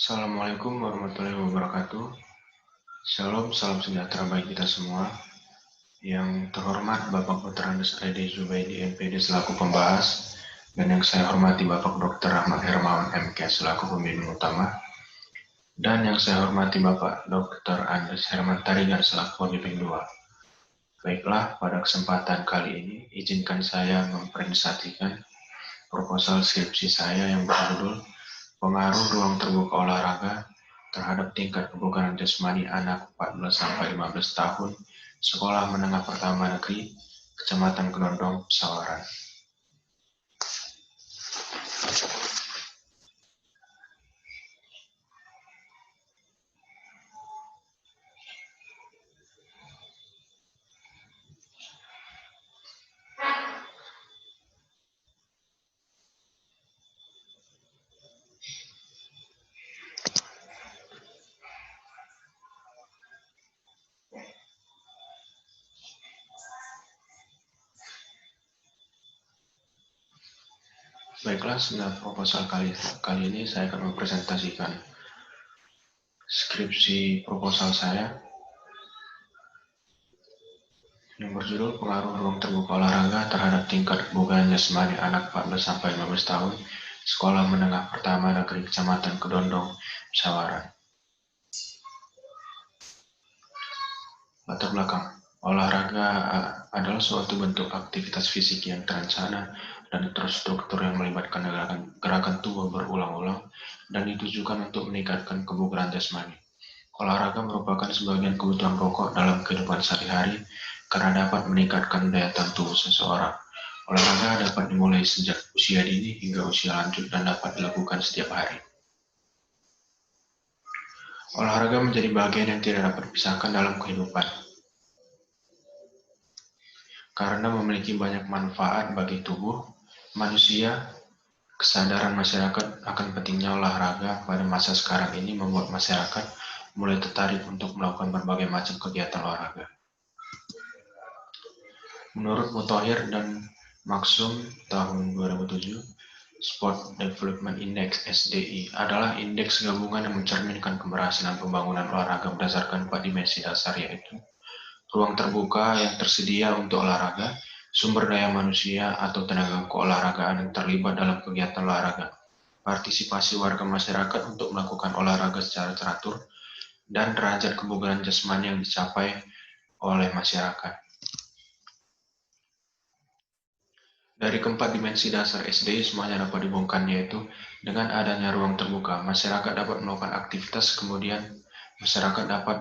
Assalamualaikum warahmatullahi wabarakatuh. Shalom, salam sejahtera bagi kita semua. Yang terhormat Bapak Dr. Andes Ade Zubaidi MPD selaku pembahas, dan yang saya hormati Bapak Dr. Ahmad Hermawan MK selaku pembimbing utama, dan yang saya hormati Bapak Dr. Andes Herman Tarigan selaku pembimbing 2. Baiklah, pada kesempatan kali ini, izinkan saya mempresentasikan proposal skripsi saya yang berjudul Pengaruh Ruang Terbuka Olahraga terhadap tingkat kebugaran jasmani anak 14-15 tahun Sekolah Menengah Pertama Negeri, Kecamatan Kedondong, Pesawaran. Baiklah, sebenarnya proposal kali ini saya akan mempresentasikan skripsi proposal saya yang berjudul Pengaruh Ruang Terbuka Olahraga terhadap tingkat kebugaran jasmani anak 14-15 tahun Sekolah Menengah Pertama Negeri Kecamatan Kedondong, Pesawaran. Latar belakang. Olahraga adalah suatu bentuk aktivitas fisik yang terencana dan terstruktur yang melibatkan gerakan tubuh berulang-ulang dan ditujukan untuk meningkatkan kebugaran jasmani. Olahraga merupakan sebagian kebutuhan pokok dalam kehidupan sehari-hari karena dapat meningkatkan daya tahan tubuh seseorang. Olahraga dapat dimulai sejak usia dini hingga usia lanjut dan dapat dilakukan setiap hari. Olahraga menjadi bagian yang tidak dapat dipisahkan dalam kehidupan, karena memiliki banyak manfaat bagi tubuh manusia. Kesadaran masyarakat akan pentingnya olahraga pada masa sekarang ini membuat masyarakat mulai tertarik untuk melakukan berbagai macam kegiatan olahraga. Menurut Mutahir dan Maksum tahun 2007, Sport Development Index (SDI) adalah indeks gabungan yang mencerminkan keberhasilan pembangunan olahraga berdasarkan 4 dimensi dasar, yaitu ruang terbuka yang tersedia untuk olahraga, sumber daya manusia atau tenaga keolahragaan yang terlibat dalam kegiatan olahraga, partisipasi warga masyarakat untuk melakukan olahraga secara teratur, dan derajat kebugaran jasmani yang dicapai oleh masyarakat. Dari keempat dimensi dasar SDI semuanya dapat dihubungkan, yaitu dengan adanya ruang terbuka, masyarakat dapat melakukan aktivitas, kemudian masyarakat dapat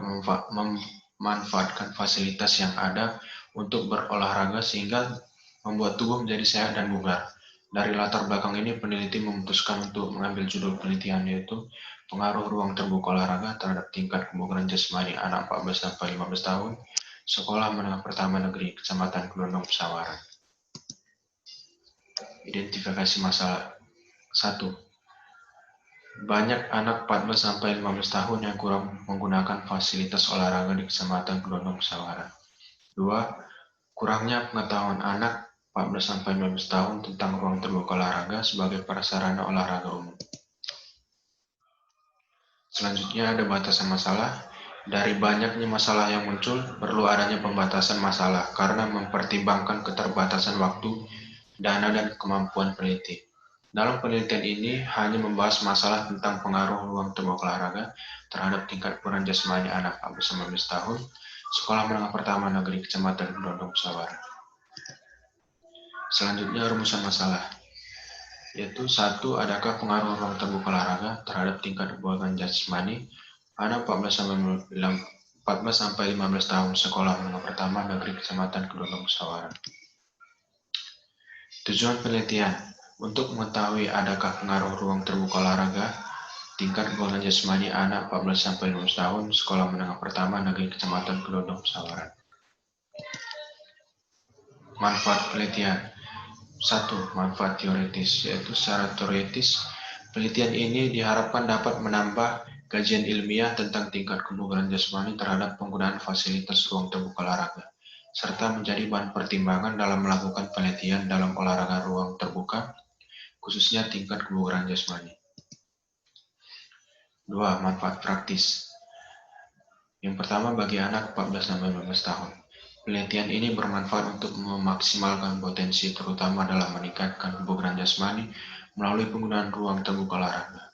memanfaatkan fasilitas yang ada untuk berolahraga sehingga membuat tubuh menjadi sehat dan bugar. Dari latar belakang ini, peneliti memutuskan untuk mengambil judul penelitian, yaitu Pengaruh Ruang Terbuka Olahraga terhadap tingkat kebugaran jasmani anak 14-15 tahun Sekolah Menengah Pertama Negeri, Kecamatan Kedondong, Pesawaran. Identifikasi masalah. 1. Banyak anak 14-15 tahun yang kurang menggunakan fasilitas olahraga di Kecamatan Kedondong, Pesawaran. 2. Kurangnya pengetahuan anak 14-15 tahun tentang ruang terbuka olahraga sebagai prasarana olahraga umum. Selanjutnya ada batasan masalah. Dari banyaknya masalah yang muncul, perlu adanya pembatasan masalah karena mempertimbangkan keterbatasan waktu, dana, dan kemampuan peneliti. Dalam penelitian ini hanya membahas masalah tentang pengaruh ruang terbuka olahraga terhadap tingkat kebugaran jasmani anak 14-15 tahun Sekolah Menengah Pertama Negeri Kecamatan Kedondong, Pesawaran. Selanjutnya rumusan masalah, yaitu 1. Adakah pengaruh ruang terbuka olahraga terhadap tingkat kebugaran jasmani anak 14-15 tahun Sekolah Menengah Pertama Negeri Kecamatan Kedondong, Pesawaran. Tujuan penelitian untuk mengetahui adakah pengaruh ruang terbuka olahraga tingkat kebugaran jasmani anak 14-15 tahun Sekolah Menengah Pertama Negeri Kecamatan Kedondong, Pesawaran. Manfaat penelitian. 1. Manfaat teoritis, yaitu secara teoritis penelitian ini diharapkan dapat menambah kajian ilmiah tentang tingkat kebugaran jasmani terhadap penggunaan fasilitas ruang terbuka olahraga, serta menjadi bahan pertimbangan dalam melakukan penelitian dalam olahraga ruang terbuka, khususnya tingkat kebugaran jasmani. 2. Manfaat praktis. Yang pertama, bagi anak 14-15 tahun. Penelitian ini bermanfaat untuk memaksimalkan potensi, terutama dalam meningkatkan kebugaran jasmani melalui penggunaan ruang terbuka olahraga.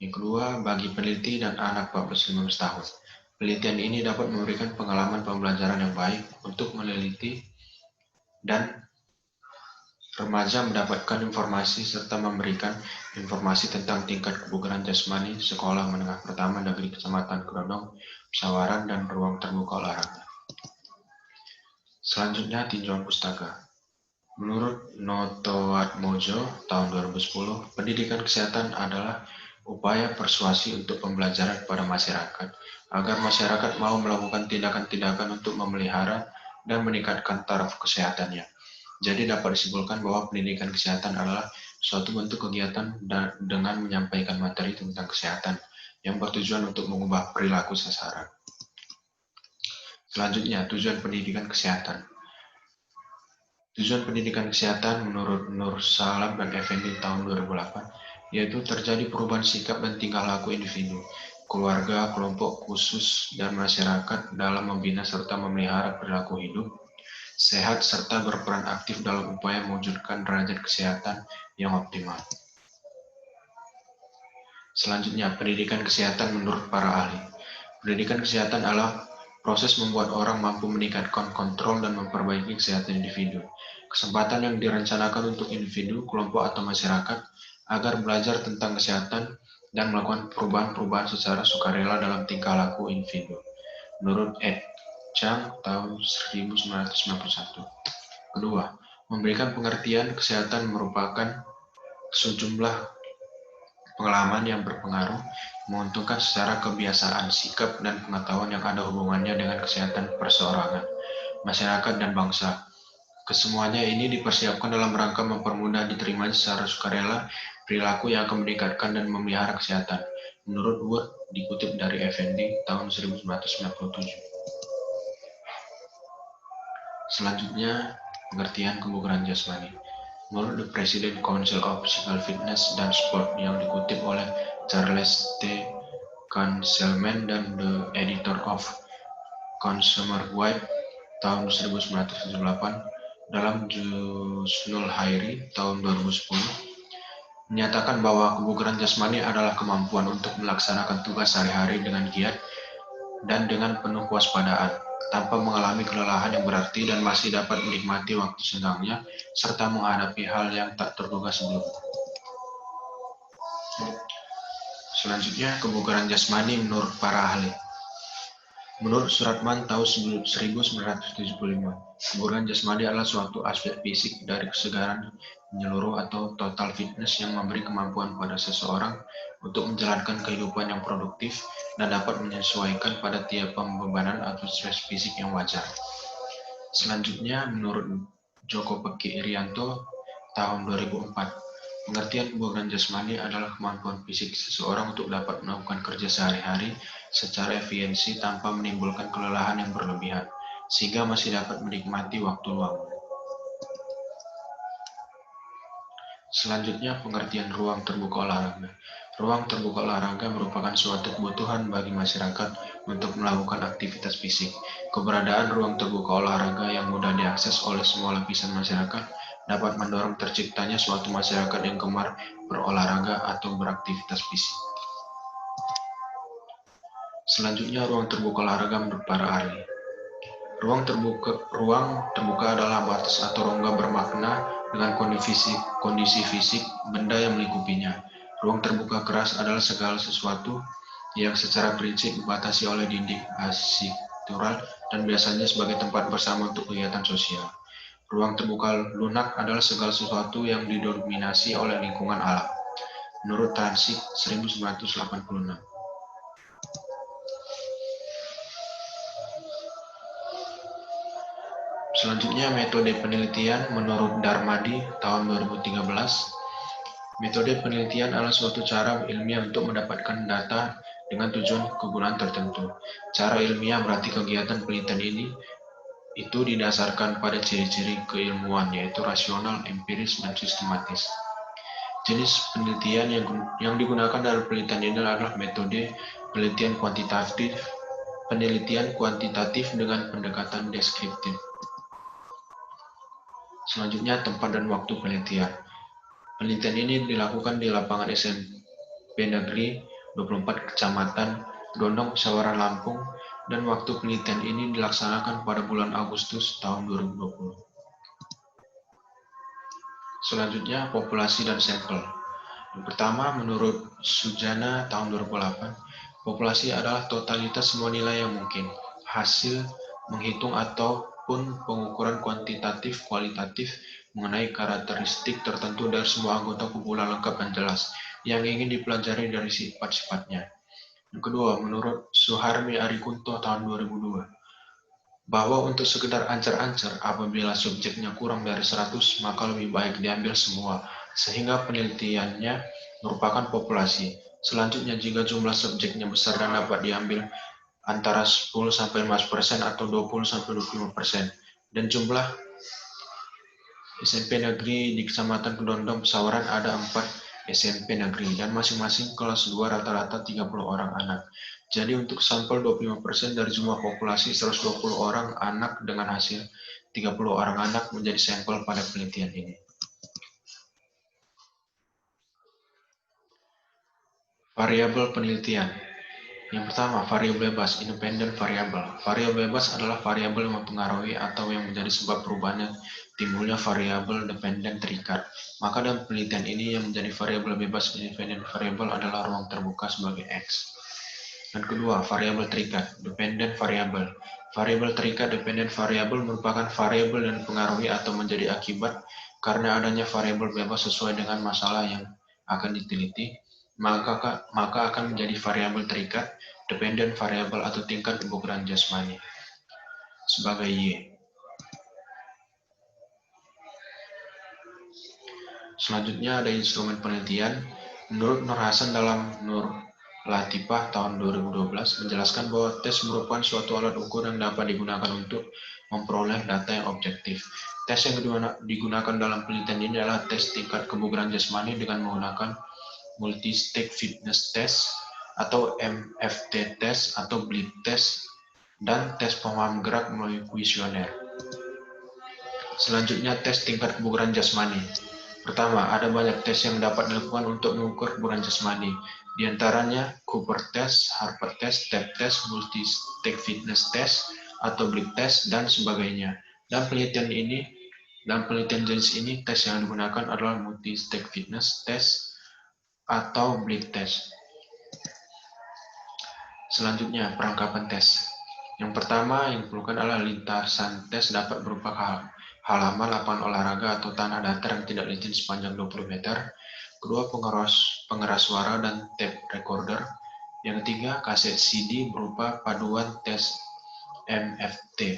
Yang kedua, bagi peneliti dan anak 14-15 tahun. Penelitian ini dapat memberikan pengalaman pembelajaran yang baik untuk meneliti dan remaja mendapatkan informasi serta memberikan informasi tentang tingkat kebugaran jasmani sekolah menengah pertama negeri Kecamatan Grondong, Pesawaran, dan ruang terbuka olahraga. Selanjutnya, tinjauan pustaka. Menurut Notoatmojo tahun 2010, pendidikan kesehatan adalah upaya persuasi untuk pembelajaran kepada masyarakat agar masyarakat mau melakukan tindakan-tindakan untuk memelihara dan meningkatkan taraf kesehatannya. Jadi dapat disimpulkan bahwa pendidikan kesehatan adalah suatu bentuk kegiatan dengan menyampaikan materi tentang kesehatan yang bertujuan untuk mengubah perilaku sasaran. Selanjutnya, tujuan pendidikan kesehatan. Tujuan pendidikan kesehatan menurut Nur Salam dan Effendi tahun 2008, yaitu terjadi perubahan sikap dan tingkah laku individu, keluarga, kelompok khusus, dan masyarakat dalam membina serta memelihara perilaku hidup sehat serta berperan aktif dalam upaya mewujudkan derajat kesehatan yang optimal. Selanjutnya, pendidikan kesehatan menurut para ahli. Pendidikan kesehatan adalah proses membuat orang mampu meningkatkan kontrol dan memperbaiki kesehatan individu. Kesempatan yang direncanakan untuk individu, kelompok, atau masyarakat agar belajar tentang kesehatan dan melakukan perubahan-perubahan secara sukarela dalam tingkah laku individu. Menurut Ed Chang tahun 1991. Kedua, memberikan pengertian kesehatan merupakan sejumlah pengalaman yang berpengaruh, menguntungkan secara kebiasaan, sikap, dan pengetahuan yang ada hubungannya dengan kesehatan perseorangan, masyarakat, dan bangsa. Kesemuanya ini dipersiapkan dalam rangka mempermudah diterimanya secara sukarela perilaku yang akan meningkatkan dan memelihara kesehatan. Menurut Wood, dikutip dari Effendi tahun 1997. Selanjutnya, pengertian kebugaran jasmani. Menurut The President Council of Physical Fitness dan Sport yang dikutip oleh Charles T. Kanselman dan The Editor of Consumer Guide tahun 1978 dalam Jurnal Hairi tahun 2010, menyatakan bahwa kebugaran jasmani adalah kemampuan untuk melaksanakan tugas sehari-hari dengan giat dan dengan penuh kewaspadaan, tanpa mengalami kelelahan yang berarti dan masih dapat menikmati waktu senggangnya, serta menghadapi hal yang tak terduga sebelumnya. Selanjutnya, kebugaran jasmani menurut para ahli. Menurut Suratman tahun 1975, kebugaran jasmani adalah suatu aspek fisik dari kesegaran menyeluruh atau total fitness yang memberi kemampuan pada seseorang untuk menjalankan kehidupan yang produktif dan dapat menyesuaikan pada tiap pembebanan atau stres fisik yang wajar. Selanjutnya, menurut Joko Peki Irianto tahun 2004, pengertian kebugaran jasmani adalah kemampuan fisik seseorang untuk dapat melakukan kerja sehari-hari secara efisiensi tanpa menimbulkan kelelahan yang berlebihan, sehingga masih dapat menikmati waktu luang. Selanjutnya, pengertian ruang terbuka olahraga. Ruang terbuka olahraga merupakan suatu kebutuhan bagi masyarakat untuk melakukan aktivitas fisik. Keberadaan ruang terbuka olahraga yang mudah diakses oleh semua lapisan masyarakat dapat mendorong terciptanya suatu masyarakat yang gemar berolahraga atau beraktivitas fisik. Selanjutnya, ruang terbuka olahraga menurut para ahli. Ruang terbuka adalah batas atau rongga bermakna dengan kondisi fisik benda yang melingkupinya. Ruang terbuka keras adalah segala sesuatu yang secara prinsip dibatasi oleh dinding arsitektural dan biasanya sebagai tempat bersama untuk kegiatan sosial. Ruang terbuka lunak adalah segala sesuatu yang didominasi oleh lingkungan alam. Menurut Transik 1986. Selanjutnya, metode penelitian menurut Darmadi tahun 2013. Metode penelitian adalah suatu cara ilmiah untuk mendapatkan data dengan tujuan kegunaan tertentu. Cara ilmiah berarti kegiatan penelitian ini itu didasarkan pada ciri-ciri keilmuan, yaitu rasional, empiris, dan sistematis. Jenis penelitian yang digunakan dalam penelitian ini adalah metode penelitian kuantitatif dengan pendekatan deskriptif. Selanjutnya, tempat dan waktu penelitian. Penelitian ini dilakukan di lapangan SMP Negeri 24 Kecamatan Gondong, Musyawarah Lampung, dan waktu penelitian ini dilaksanakan pada bulan Agustus tahun 2020. Selanjutnya, populasi dan sampel. Yang pertama, menurut Sujana tahun 2008, populasi adalah totalitas semua nilai yang mungkin, hasil menghitung ataupun pengukuran kuantitatif kualitatif mengenai karakteristik tertentu dari semua anggota kumpulan lengkap dan jelas yang ingin dipelajari dari sifat-sifatnya. Yang kedua, menurut Suharmi Arikunto tahun 2002, bahwa untuk sekedar ancer-ancer apabila subjeknya kurang dari 100 maka lebih baik diambil semua sehingga penelitiannya merupakan populasi. Selanjutnya, jika jumlah subjeknya besar dan dapat diambil antara 10-15% atau 20-25%, dan jumlah SMP negeri di Kecamatan Kedondong Pesawaran ada 4 SMP negeri dan masing-masing kelas 2 rata-rata 30 orang anak. Jadi untuk sampel 25% dari jumlah populasi 120 orang anak dengan hasil 30 orang anak menjadi sampel pada penelitian ini. Variabel penelitian. Yang pertama, variabel bebas, independent variable. Variabel bebas adalah variabel yang mempengaruhi atau yang menjadi sebab perubahannya timbulnya variabel dependent terikat. Maka dalam penelitian ini yang menjadi variabel bebas independent variable adalah ruang terbuka sebagai X. Dan kedua, variabel terikat, dependent variable. Variabel terikat dependent variable merupakan variabel yang mempengaruhi atau menjadi akibat karena adanya variabel bebas sesuai dengan masalah yang akan diteliti, maka akan menjadi variabel terikat dependent variable atau tingkat keguguran jasmani sebagai Y. Selanjutnya ada instrumen penelitian. Menurut Nur Hasan dalam Nur Latifah tahun 2012 menjelaskan bahwa tes merupakan suatu alat ukur yang dapat digunakan untuk memperoleh data yang objektif. Tes yang digunakan dalam penelitian ini adalah tes tingkat kebugaran jasmani dengan menggunakan multi-stage fitness test atau MFT test atau BLIP test dan tes pemahaman gerak melalui kuesioner. Selanjutnya, tes tingkat kebugaran jasmani. Pertama, ada banyak tes yang dapat dilakukan untuk mengukur kebugaran jasmani. Di antaranya Cooper test, Harvard test, TAP test, multi-stage fitness test atau BLIP test dan sebagainya. Dan penelitian jenis ini tes yang digunakan adalah multi-stage fitness test atau BLIP test. Selanjutnya, perangkapan tes. Yang pertama yang diperlukan adalah lintasan tes dapat berupa halaman, lapangan olahraga atau tanah datar yang tidak licin sepanjang 20 meter. Kedua, pengeras suara dan tape recorder. Yang ketiga, kaset CD berupa paduan tes MFT.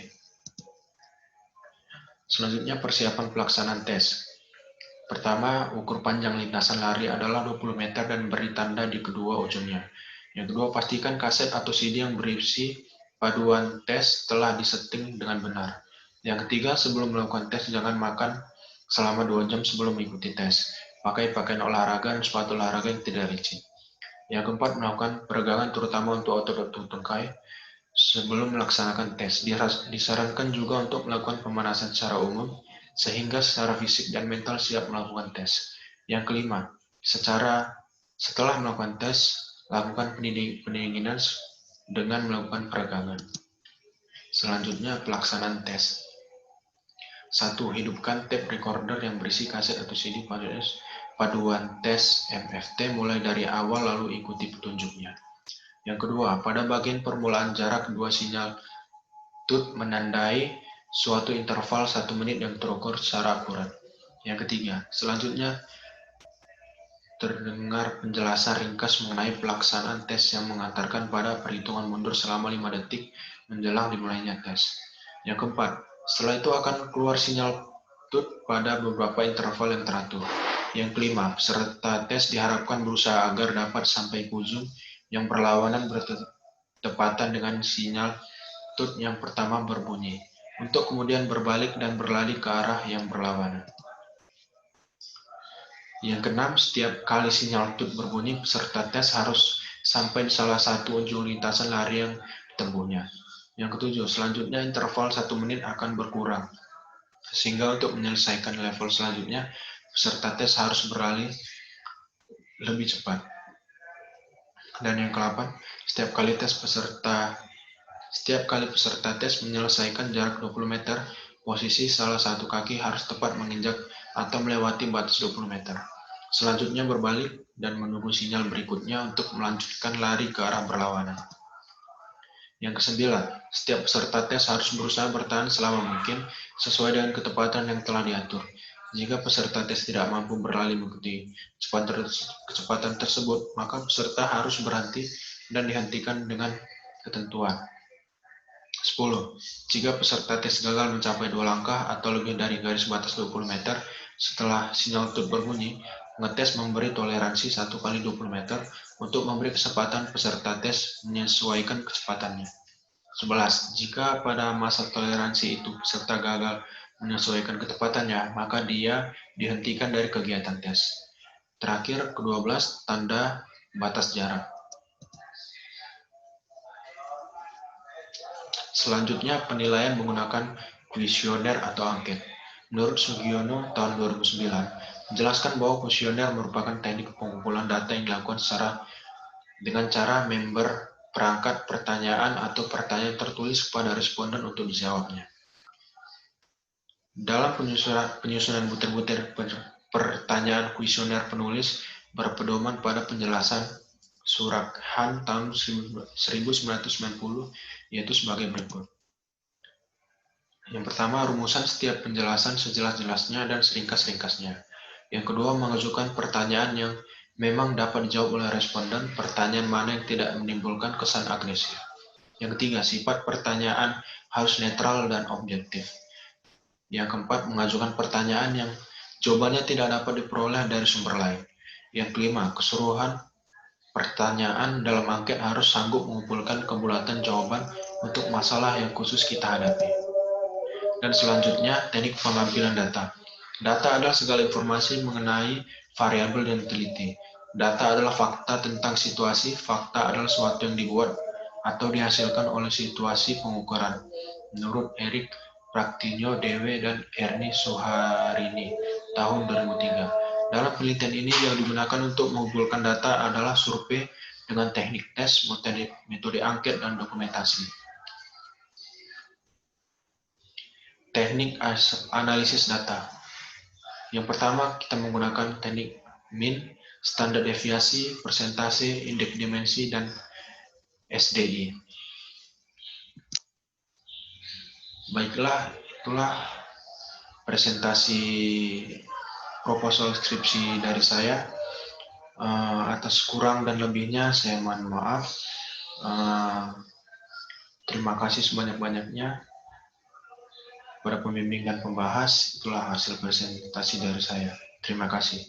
Selanjutnya, persiapan pelaksanaan tes. Pertama, ukur panjang lintasan lari adalah 20 meter dan beri tanda di kedua ujungnya. Yang kedua, pastikan kaset atau CD yang berisi paduan tes telah disetting dengan benar. Yang ketiga, sebelum melakukan tes, jangan makan selama 2 jam sebelum mengikuti tes. Pakai pakaian olahraga dan sepatu olahraga yang tidak licin. Yang keempat, melakukan peregangan terutama untuk otot-otot tungkai sebelum melaksanakan tes. Disarankan juga untuk melakukan pemanasan secara umum sehingga secara fisik dan mental siap melakukan tes. Yang kelima, setelah melakukan tes, lakukan pendinginan dengan melakukan peregangan. Selanjutnya, pelaksanaan tes. 1. Hidupkan tape recorder yang berisi kaset atau CD paduan tes MFT mulai dari awal lalu ikuti petunjuknya. Yang kedua, pada bagian permulaan jarak dua sinyal tut menandai suatu interval 1 menit yang terukur secara akurat. Yang ketiga, selanjutnya terdengar penjelasan ringkas mengenai pelaksanaan tes yang mengantarkan pada perhitungan mundur selama 5 detik menjelang dimulainya tes. Yang keempat, setelah itu akan keluar sinyal tut pada beberapa interval yang teratur. Yang kelima, peserta tes diharapkan berusaha agar dapat sampai ke ujung yang berlawanan bertepatan dengan sinyal tut yang pertama berbunyi, untuk kemudian berbalik dan berlari ke arah yang berlawanan. Yang keenam, setiap kali sinyal tut berbunyi, peserta tes harus sampai di salah satu ujung lintasan lari yang ditempuhnya. Yang ketujuh, selanjutnya interval 1 menit akan berkurang. Sehingga untuk menyelesaikan level selanjutnya, peserta tes harus berlari lebih cepat. Dan yang ke-8, setiap kali peserta tes menyelesaikan jarak 20 meter, posisi salah satu kaki harus tepat menginjak atau melewati batas 20 meter. Selanjutnya berbalik dan menunggu sinyal berikutnya untuk melanjutkan lari ke arah berlawanan. Yang kesembilan, setiap peserta tes harus berusaha bertahan selama mungkin sesuai dengan ketepatan yang telah diatur. Jika peserta tes tidak mampu berlari mengikuti kecepatan tersebut, maka peserta harus berhenti dan dihentikan dengan ketentuan. 10. Jika peserta tes gagal mencapai 2 langkah atau lebih dari garis batas 20 meter setelah sinyal tut berbunyi, ngetes memberi toleransi 1 kali 20 meter untuk memberi kesempatan peserta tes menyesuaikan kecepatannya. 11. Jika pada masa toleransi itu peserta gagal menyesuaikan kecepatannya, maka dia dihentikan dari kegiatan tes. Terakhir, ke-12, tanda batas jarak. Selanjutnya, penilaian menggunakan kuesioner atau angket. Menurut Sugiono tahun 2009, menjelaskan bahwa kuesioner merupakan teknik pengumpulan data yang dilakukan dengan cara member perangkat pertanyaan atau pertanyaan tertulis kepada responden untuk dijawabnya. Dalam penyusunan butir-butir pertanyaan kuesioner penulis berpedoman pada penjelasan Surat Han tahun 1990, yaitu sebagai berikut. Yang pertama, rumusan setiap penjelasan sejelas-jelasnya dan seringkas-ringkasnya. Yang kedua, mengajukan pertanyaan yang memang dapat dijawab oleh responden, pertanyaan mana yang tidak menimbulkan kesan agresif. Yang ketiga, sifat pertanyaan harus netral dan objektif. Yang keempat, mengajukan pertanyaan yang jawabannya tidak dapat diperoleh dari sumber lain. Yang kelima, keseluruhan pertanyaan dalam angket harus sanggup mengumpulkan kebulatan jawaban untuk masalah yang khusus kita hadapi. Dan selanjutnya, teknik pengambilan data. Data adalah segala informasi mengenai variabel yang diteliti. Data adalah fakta tentang situasi, fakta adalah sesuatu yang dibuat atau dihasilkan oleh situasi pengukuran. Menurut Eric Praktinyo Dewe dan Ernie Suharini, tahun 2003. Dalam penelitian ini yang digunakan untuk mengumpulkan data adalah survei dengan teknik tes, metode angket, dan dokumentasi. Teknik analisis data. Yang pertama, kita menggunakan teknik MIN, standar deviasi, persentase, indeks dimensi, dan SDI. Baiklah, itulah presentasi proposal skripsi dari saya. Atas kurang dan lebihnya, saya mohon maaf. Terima kasih sebanyak-banyaknya kepada pembimbing dan pembahas. Itulah hasil presentasi dari saya. Terima kasih.